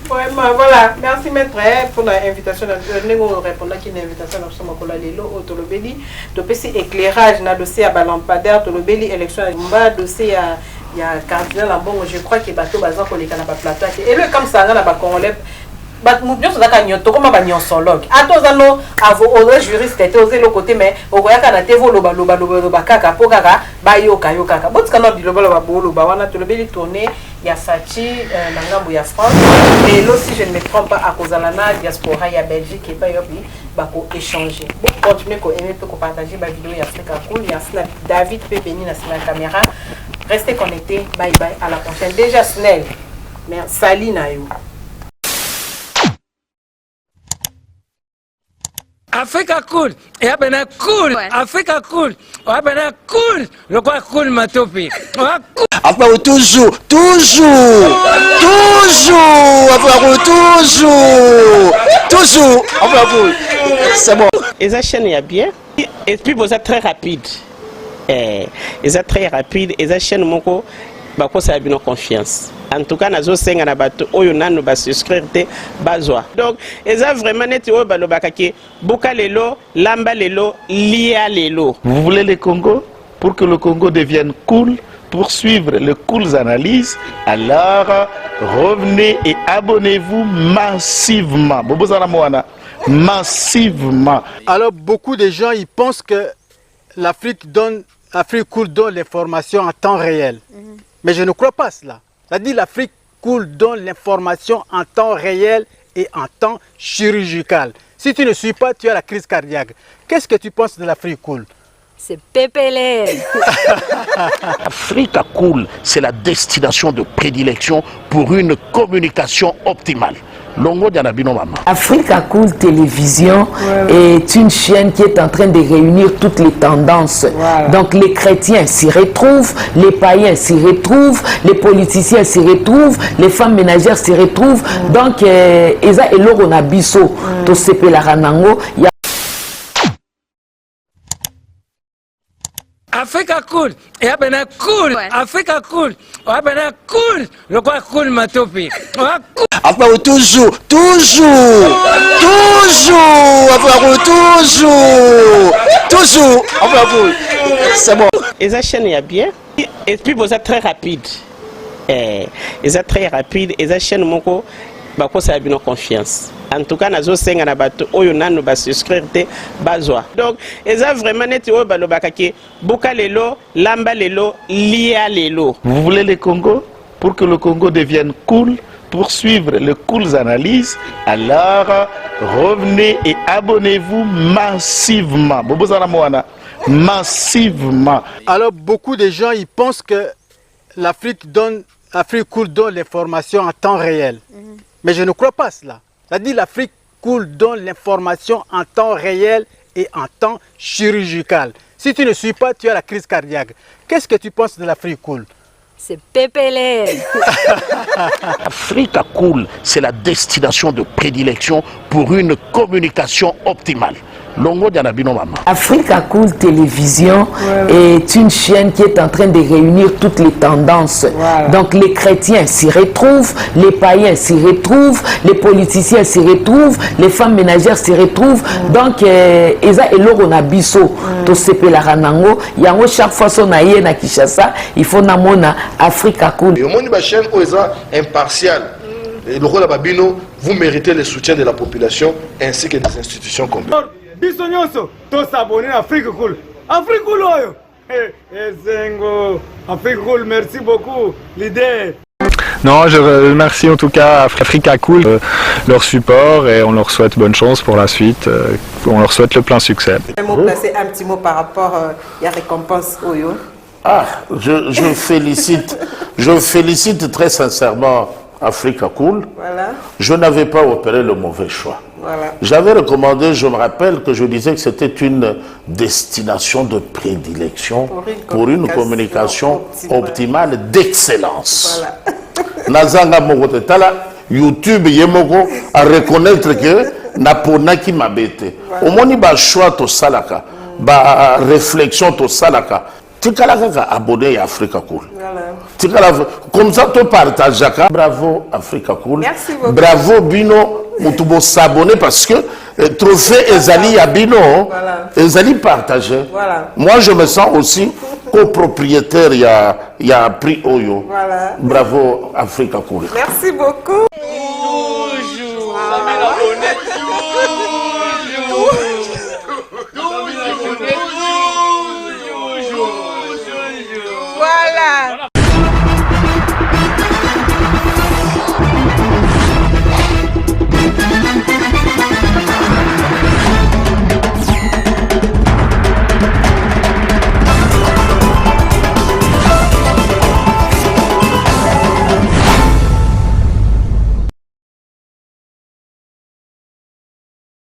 Vraiment, voilà. Merci maître pour l'invitation. Nous répondons à une invitation à Somakola Lelo au Tolobeli. Dossier éclairage, na dossier à Balampadaire, Tolobeli, élection à Mba, dossier à il y a cardinal en bon, je crois que bateau bazan pour les canapes plateau. Et le comme ça, on a pas qu'on lève. Bat moubio so daka nyoto comme ba nyonsologue. Atozano avo ore juriste était osé le côté mais okoya kana tevo loba kaka pokaka ba yoka. Bot kana biloba loba bolo ba wana Tolobeli tourner ya Fachi na ngambo ya France. Et là si je ne me trompe pas à cause de la diaspora ya Belgique et pas yobi ba ko échanger. Bon continuer ko aimer ko partager ba vidéo ya Africa Cool, ya Snap David peut venir na caméra. Restez connectés. Bye bye à la prochaine. Déjà Snell. Merci Salina yo. Africa Cool, et abena cool, Africa Cool, abena cool, le quoi cool matopi. Après toujours, après toujours, c'est bon. Et ça chaîne est bien, et puis vous êtes très rapide. Et ça très rapide, et ça chaîne mon co, bah quoi ça a bien confiance. En tout cas, nazo senga na bato oyo nanu ba souscrire te bazwa. Donc, eza vraiment net oyo ba lobakaki boka lelo, lamba lelo, lia lelo. Vous voulez le Congo? Pour que le Congo devienne cool, pour suivre les cool analyses, alors revenez et abonnez-vous massivement. Bobozala Moana, massivement. Alors, beaucoup de gens ils pensent que l'Afrique Cool donne l'information en temps réel. Mais je ne crois pas cela. C'est-à-dire l'Afrique Cool donne l'information en temps réel et en temps chirurgical. Si tu ne suis pas, tu as la crise cardiaque. Qu'est-ce que tu penses de l'Afrique Cool? C'est PPL. Africa Cool, c'est la destination de prédilection pour une communication optimale. Longo Dianabino Mama. Africa Cool Télévision est une chaîne qui est en train de réunir toutes les tendances. Voilà. Donc les chrétiens s'y retrouvent, les païens s'y retrouvent, les politiciens s'y retrouvent, les femmes ménagères s'y retrouvent. Donc, Eza et Lorona Bisso, Tosepe la Ranango, Africa Cool, et abena cool, Africa Cool, abena cool, le quoi cool matopi. Après toujours, après toujours, c'est bon. Et ça chaîne est bien, et puis vous êtes très rapide. Et ça très rapide, et ça chaîne mon co, bah quoi ça a bien confiance. En tout cas, nazo senga na bato oyo nanu ba souscrire te bazwa. Donc, eza vraiment net oyo ba lobakaki boka lelo, lamba lelo, lia lelo. Vous voulez le Congo? Pour que le Congo devienne cool, pour suivre les cool analyses, alors revenez et abonnez-vous massivement. Bobozala Moana, massivement. Alors, beaucoup de gens ils pensent que l'Afrique Cool donne l'information en temps réel. Mais je ne crois pas cela. C'est-à-dire l'Afrique Cool donne l'information en temps réel et en temps chirurgical. Si tu ne suis pas, tu as la crise cardiaque. Qu'est-ce que tu penses de l'Afrique Cool? C'est PPL. Africa Cool, c'est la destination de prédilection pour une communication optimale. Longo Dianabino Mama. Africa Cool Télévision est une chaîne qui est en train de réunir toutes les tendances. Voilà. Donc les chrétiens s'y retrouvent, les païens s'y retrouvent, les politiciens s'y retrouvent, les femmes ménagères s'y retrouvent. Donc, Eza et Lorona Bisso, Tosepe la Ranango, Yango chaque fois son aïe na Kishasa, il faut namona Africa Cool. Et au monde de la chaîne, Oeza impartial. Et le rôle de Babino, vous méritez le soutien de la population ainsi que des institutions complètes. Bisognoso, tous s'abonner à Afrique Cool. Afrique Cool, Zengo, Afrique Cool, merci beaucoup, l'idée. Non, je remercie en tout cas Africa Cool, leur support et on leur souhaite bonne chance pour la suite. On leur souhaite le plein succès. Placer un petit mot par rapport à la récompense Oyo. Ah, je félicite très sincèrement Africa Cool. Voilà. Je n'avais pas opéré le mauvais choix. Voilà. J'avais recommandé, je me rappelle que je disais que c'était une destination de prédilection pour une communication optimale d'excellence. Voilà. Nazanga Mogote Tala, YouTube Yemoko, à reconnaître que Napona qui m'a bêté. Au moins, il y a choix to salaka, ba réflexion to salaka. Tu as abonné à Africa Cool. Voilà. Comme ça, tu partages. Bravo Africa Cool. Merci beaucoup. Bravo Bino. Mutubo s'abonner parce que trophée Ezali à Bino, Ezali partagé. Voilà. Moi, je me sens aussi copropriétaire. Il y a un prix Oyo. Voilà. Bravo Africa Cool. Merci beaucoup.